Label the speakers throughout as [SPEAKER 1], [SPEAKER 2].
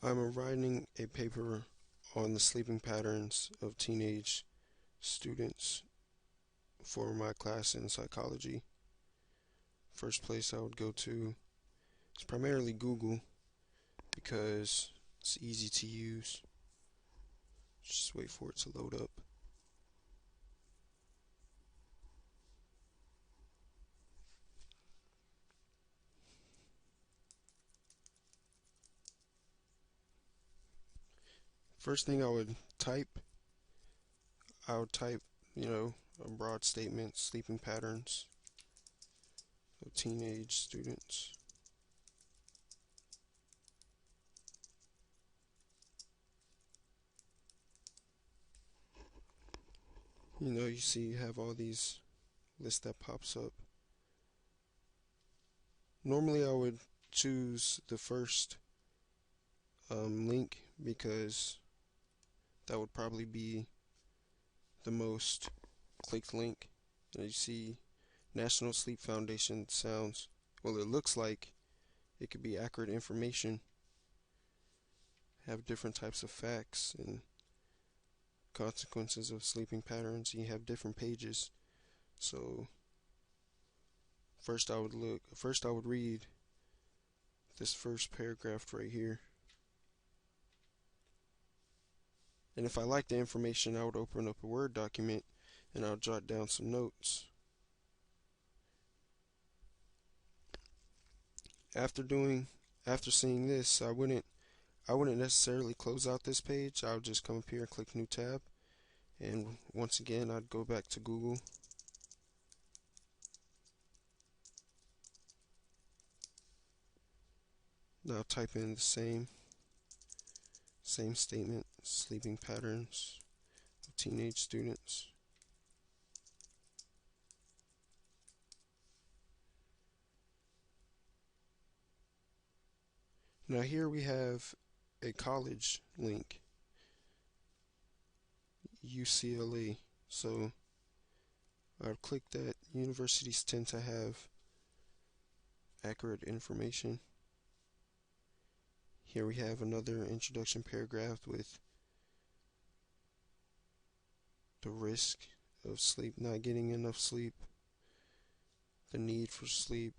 [SPEAKER 1] I'm writing a paper on the sleeping patterns of teenage students for my class in psychology. First place I would go to is primarily Google because it's easy to use. Just wait for it to load up. First thing I would type, a broad statement, sleeping patterns of teenage students. You see you have all these lists that pops up. Normally I would choose the first link because that would probably be the most clicked link. And you see National Sleep Foundation sounds, well, it looks like it could be accurate information, have different types of facts and consequences of sleeping patterns. You have different pages. So first I would read this first paragraph right here. And if I like the information, I would open up a Word document and I'll jot down some notes. After seeing this, I wouldn't necessarily close out this page. I would just come up here and click New Tab. And once again, I'd go back to Google. Now type in the same statement, sleeping patterns of teenage students. Now here we have a college link, UCLA. So I'll click that. Universities tend to have accurate information. Here we have another introduction paragraph with the risk of not getting enough sleep, the need for sleep.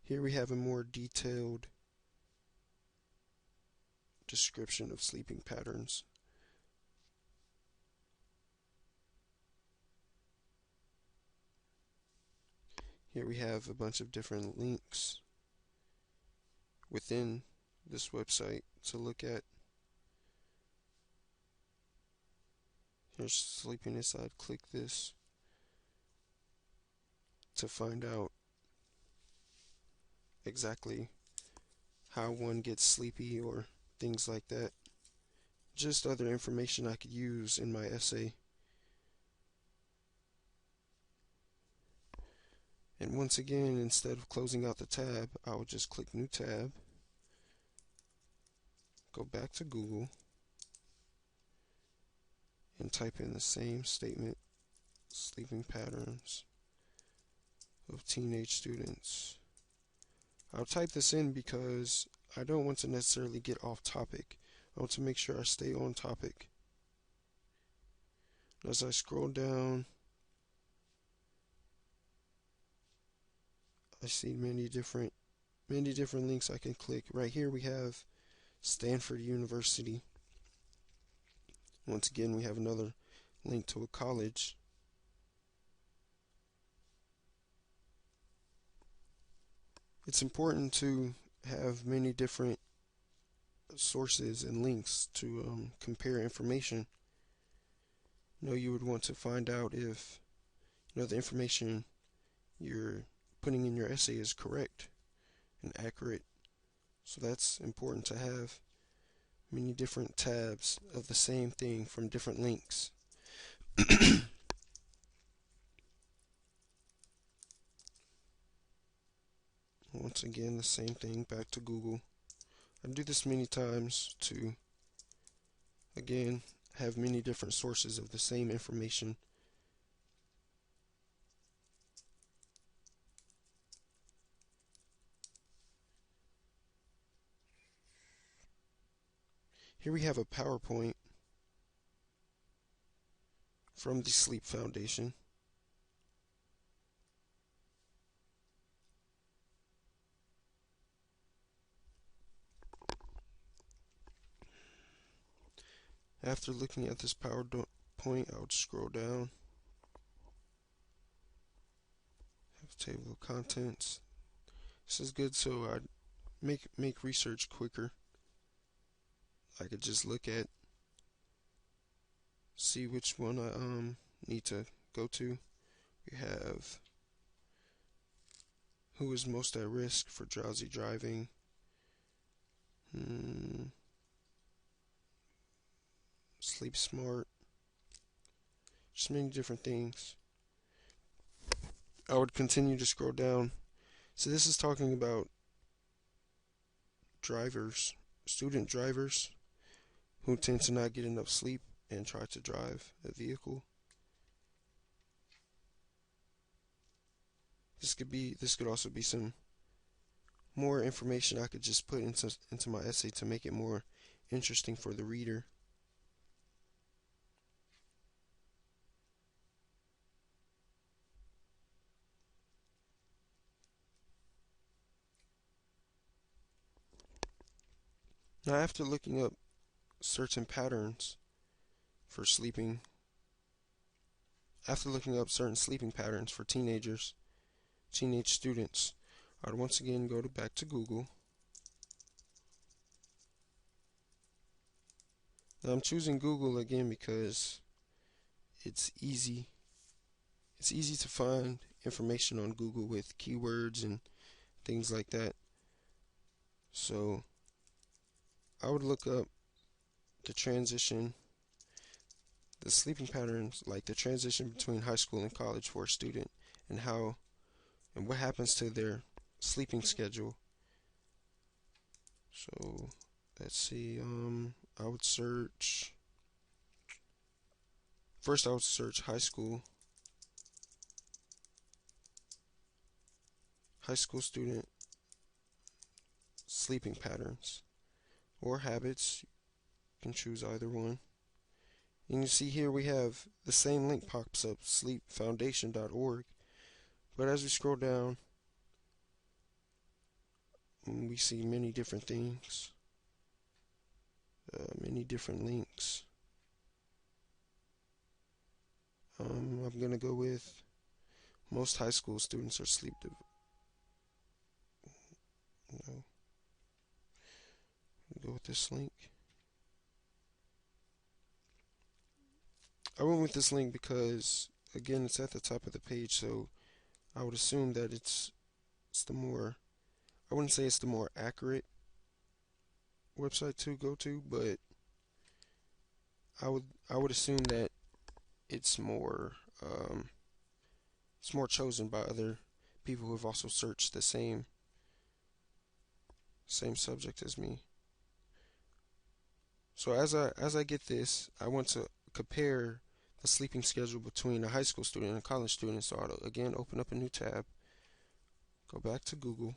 [SPEAKER 1] Here we have a more detailed description of sleeping patterns. Here we have a bunch of different links within this website to look at. Here's sleepiness. I'd click this to find out exactly how one gets sleepy or things like that. Just other information I could use in my essay. And once again, instead of closing out the tab, I would just click New Tab, go back to Google, and type in the same statement, sleeping patterns of teenage students. I'll type this in because I don't want to necessarily get off topic. I want to make sure I stay on topic. As I scroll down, I see many different links I can click. Right here we have Stanford University. Once again, we have another link to a college. It's important to have many different sources and links to compare information. You would want to find out if the information you're putting in your essay is correct and accurate. So that's important to have many different tabs of the same thing from different links. Once again, the same thing, back to Google. I do this many times to, again, have many different sources of the same information. Here we have a PowerPoint from the Sleep Foundation. After looking at this PowerPoint, I would scroll down, have a table of contents. This is good so I'd make research quicker. I could just look at, see which one I need to go to. We have who is most at risk for drowsy driving. Sleep smart. Just many different things. I would continue to scroll down. So this is talking about drivers, student drivers, who tend to not get enough sleep and try to drive a vehicle. This could also be some more information I could just put into my essay to make it more interesting for the reader. Now, after looking up certain patterns for sleeping, after looking up certain sleeping patterns for teenage students, I'd once again go back to Google. Now I'm choosing Google again because it's easy. It's easy to find information on Google with keywords and things like that. So I would look up the sleeping patterns, like the transition between high school and college for a student, and what happens to their sleeping schedule. So let's see, I would search high school student sleeping patterns or habits. You can choose either one. And you see here we have the same link pops up, sleepfoundation.org. But as we scroll down, we see many different things, many different links. I'm going to go with most high school students are go with this link. I went with this link because, again, it's at the top of the page, so I would assume that it's the more, I wouldn't say it's the more accurate website to go to, but I would assume that it's more chosen by other people who have also searched the same subject as me. So as I get this, I want to compare the sleeping schedule between a high school student and a college student. So I'll again open up a new tab, go back to Google,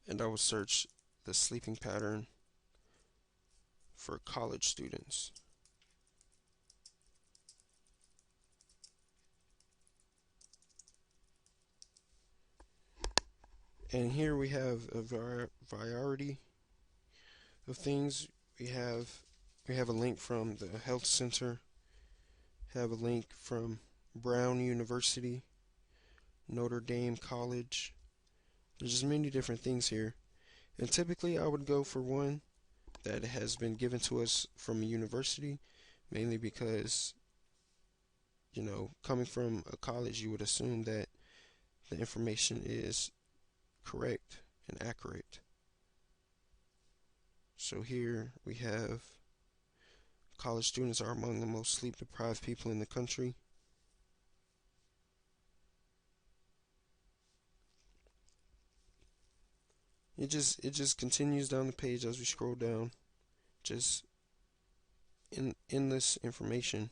[SPEAKER 1] and I will search the sleeping pattern for college students. And here we have a variety of things. We have a link from the health center, have a link from Brown University, Notre Dame College. There's just many different things here. And typically I would go for one that has been given to us from a university, mainly because, coming from a college, you would assume that the information is correct and accurate. So here we have college students are among the most sleep deprived people in the country. It just continues down the page as we scroll down, just endless information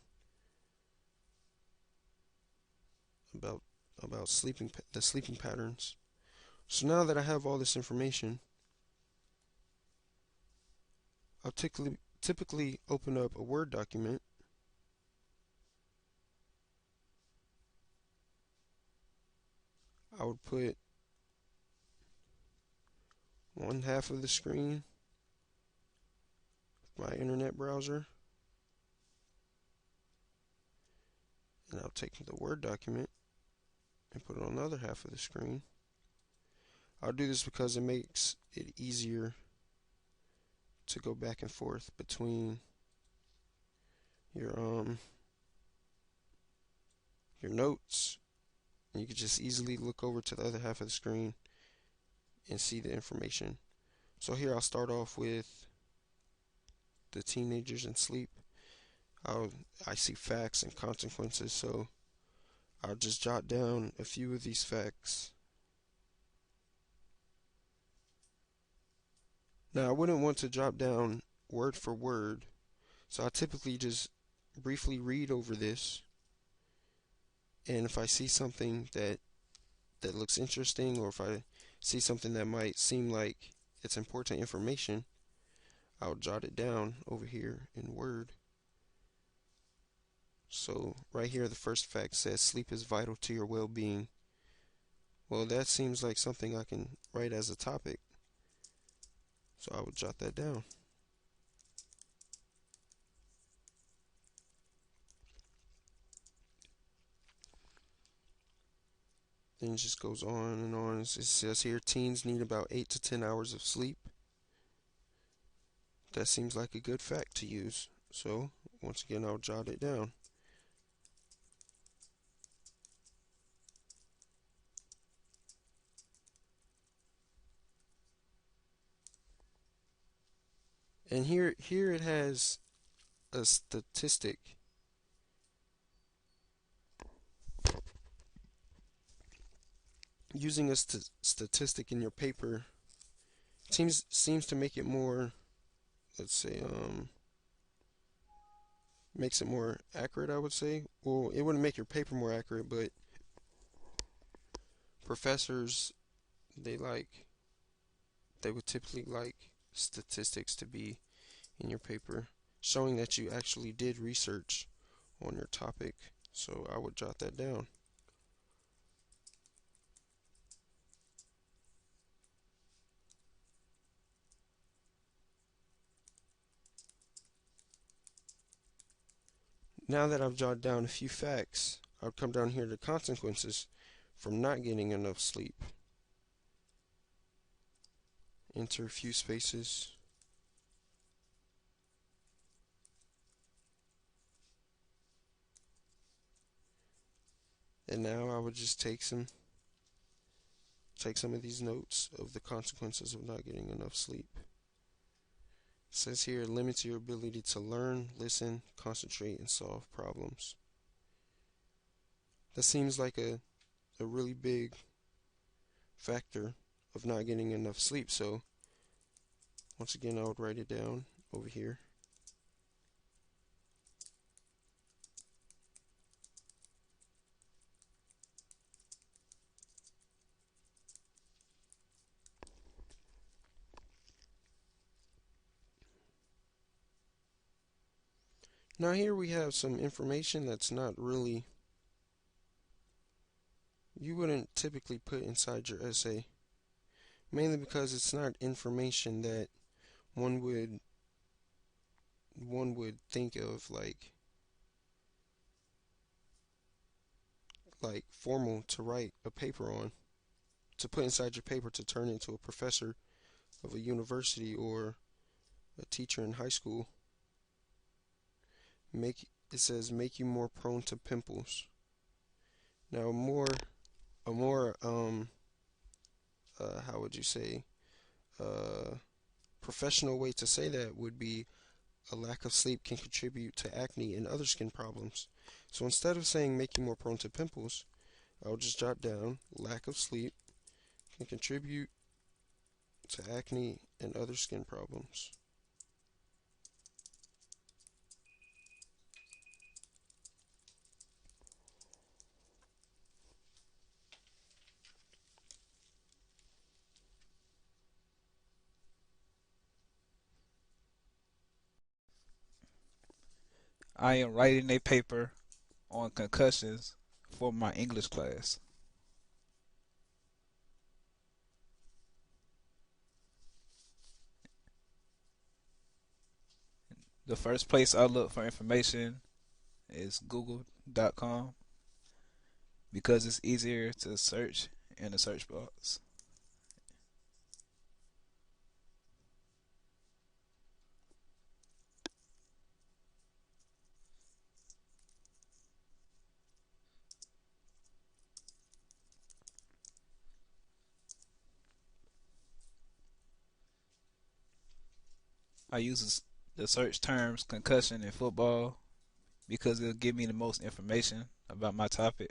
[SPEAKER 1] about the sleeping patterns. So now that I have all this information, I'll typically open up a Word document. I would put one half of the screen, my internet browser, and I'll take the Word document and put it on the other half of the screen. I'll do this because it makes it easier to go back and forth between your your notes, and you can just easily look over to the other half of the screen and see the information. So here I'll start off with the teenagers in sleep. I see facts and consequences, so I'll just jot down a few of these facts. Now I wouldn't want to jot down word for word, so I typically just briefly read over this, and if I see something that looks interesting, or if I see something that might seem like it's important information, I'll jot it down over here in Word. So right here the first fact says sleep is vital to your well-being. Well, that seems like something I can write as a topic, so I would jot that down. Then it just goes on and on. It says here teens need about 8 to 10 hours of sleep. That seems like a good fact to use, so once again I'll jot it down. And here it has a statistic. Using a statistic in your paper seems to make it more, let's say, makes it more accurate, I would say. Well, it wouldn't make your paper more accurate, but professors, they would typically like statistics to be in your paper, showing that you actually did research on your topic. So I would jot that down. Now that I've jotted down a few facts, I'll come down here to consequences from not getting enough sleep. Enter a few spaces. And now I would just take some of these notes of the consequences of not getting enough sleep. It says here, it limits your ability to learn, listen, concentrate, and solve problems. That seems like a really big factor of not getting enough sleep. So once again, I would write it down over here. Now here we have some information that's not really, you wouldn't typically put inside your essay, mainly because it's not information that one would think of like formal to write a paper on, to put inside your paper to turn into a professor of a university or a teacher in high school. It says make you more prone to pimples. Now a more how would you say, professional way to say that would be a lack of sleep can contribute to acne and other skin problems. So instead of saying make you more prone to pimples, I'll just jot down lack of sleep can contribute to acne and other skin problems.
[SPEAKER 2] I am writing a paper on concussions for my English class. The first place I look for information is google.com because it's easier to search in the search box. I use the search terms concussion and football because it'll give me the most information about my topic.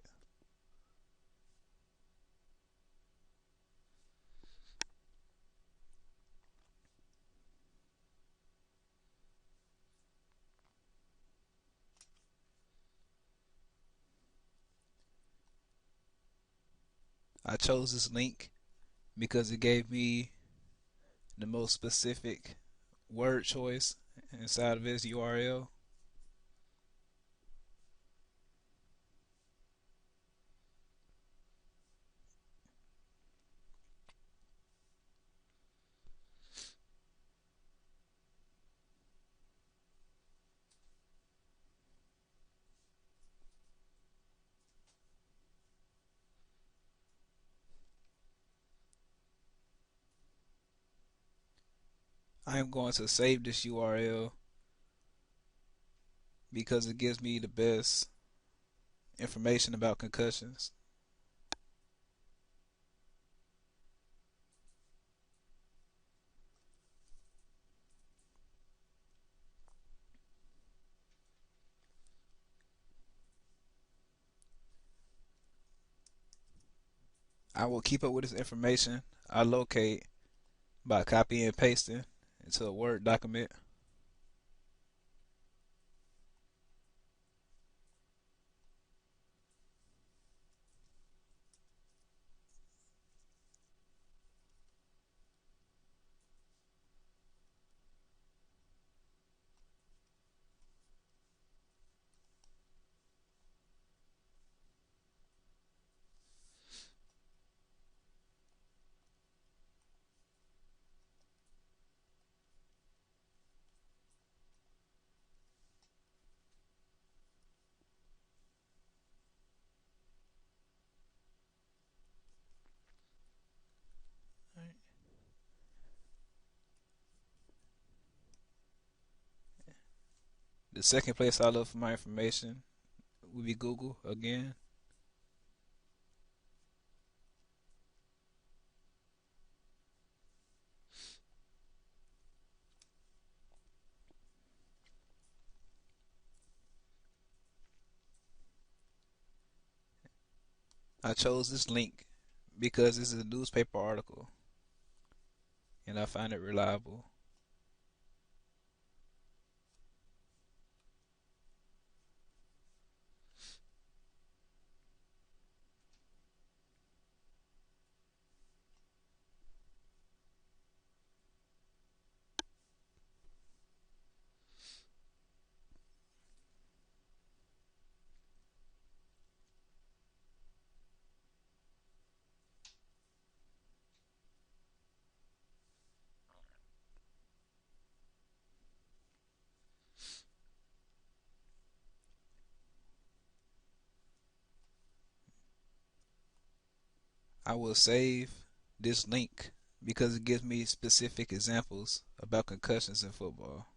[SPEAKER 2] I chose this link because it gave me the most specific word choice inside of its URL. I am going to save this URL because it gives me the best information about concussions. I will keep up with this information I locate by copying and pasting into a Word document. The second place I look for my information would be Google again. I chose this link because this is a newspaper article and I find it reliable. I will save this link because it gives me specific examples about concussions in football.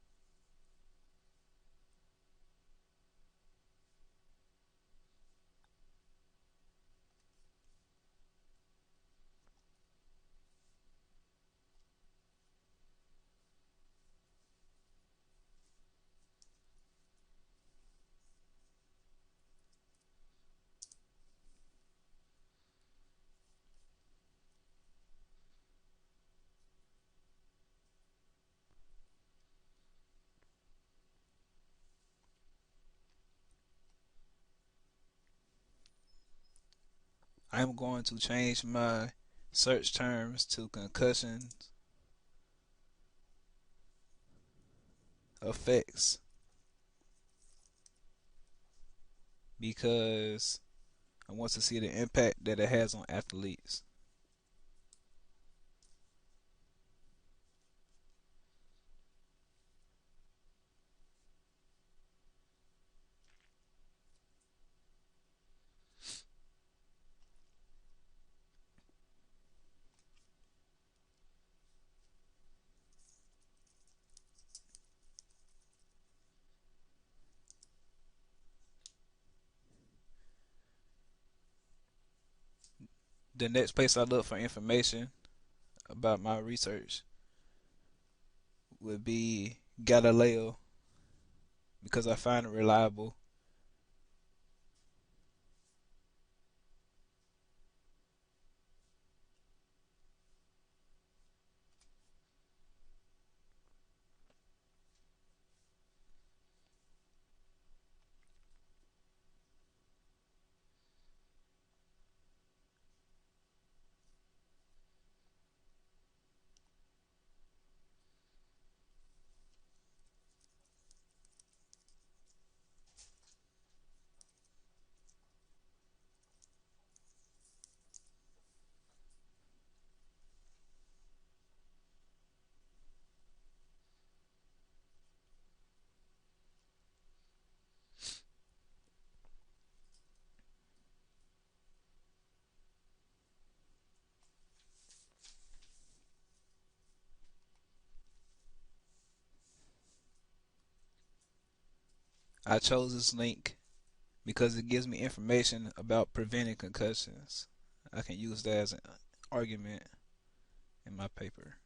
[SPEAKER 2] I am going to change my search terms to concussion effects. because I want to see the impact that it has on athletes. The next place I look for information about my research would be Galileo because I find it reliable. I chose this link because it gives me information about preventing concussions. I can use that as an argument in my paper.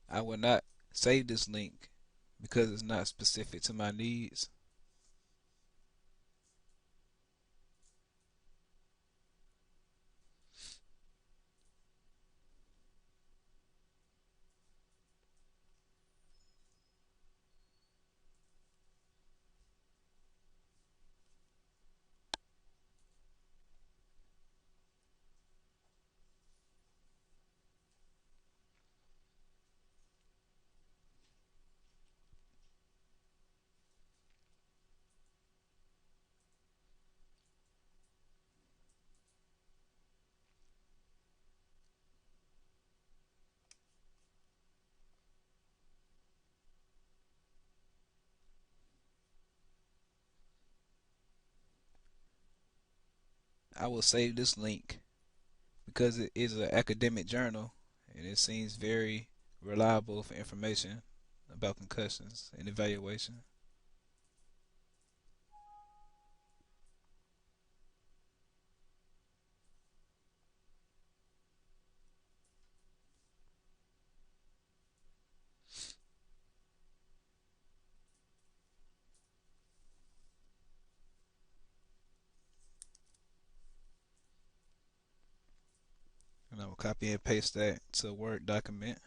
[SPEAKER 2] I will not save this link because it's not specific to my needs. I will save this link because it is an academic journal and it seems very reliable for information about concussions and evaluation. And I will copy and paste that to a Word document.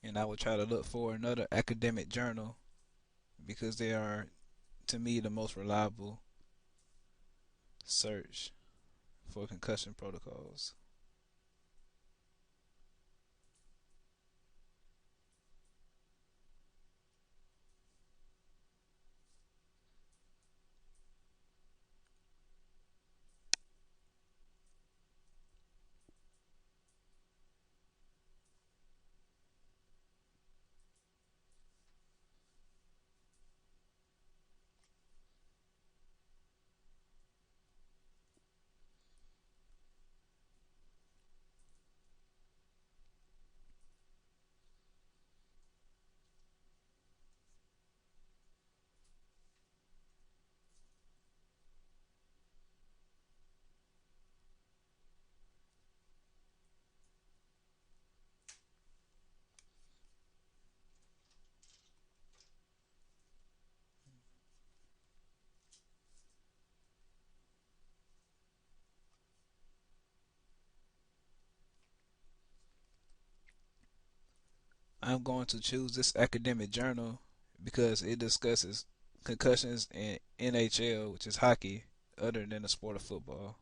[SPEAKER 2] And I will try to look for another academic journal because they are, to me, the most reliable search for concussion protocols. I'm going to choose this academic journal because it discusses concussions in NHL, which is hockey, other than the sport of football.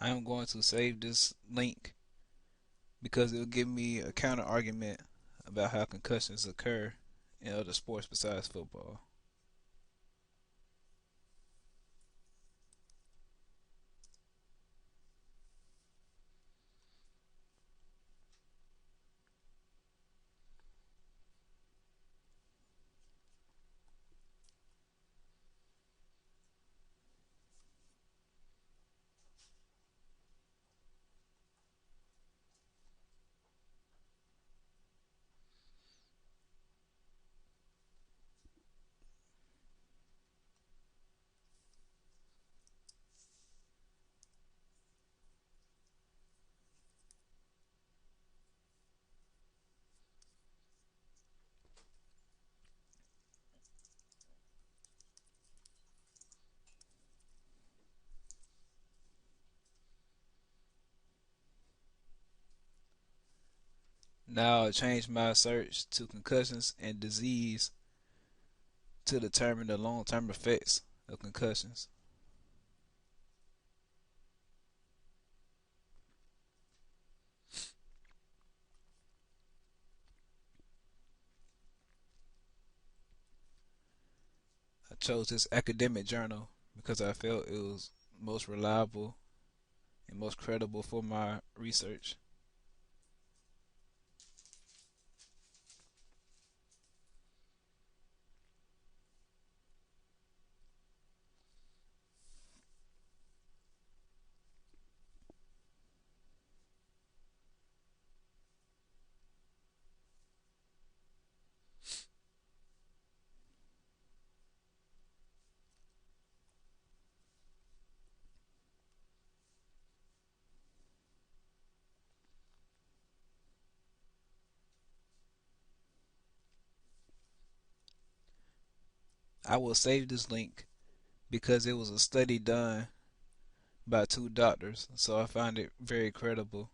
[SPEAKER 2] I am going to save this link because it will give me a counter argument about how concussions occur in other sports besides football. Now I'll change my search to concussions and disease to determine the long-term effects of concussions. I chose this academic journal because I felt it was most reliable and most credible for my research. I will save this link because it was a study done by two doctors, so I find it very credible.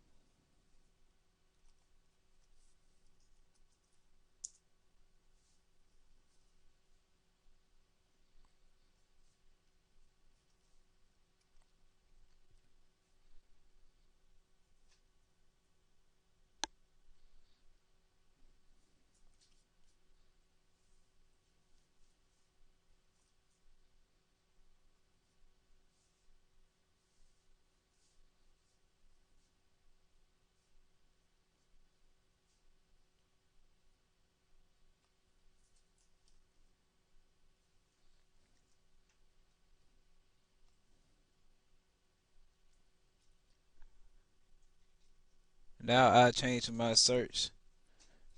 [SPEAKER 2] Now I change my search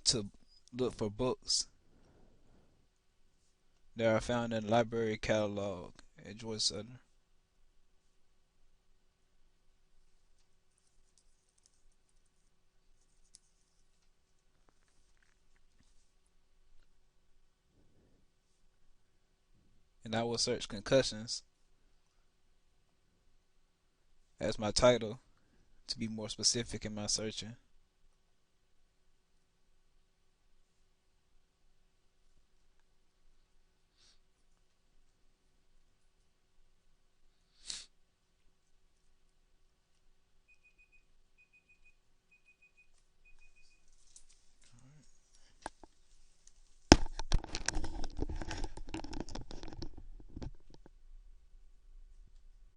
[SPEAKER 2] to look for books that are found in the library catalog at Georgia Southern. And I will search concussions as my title to be more specific in my searching.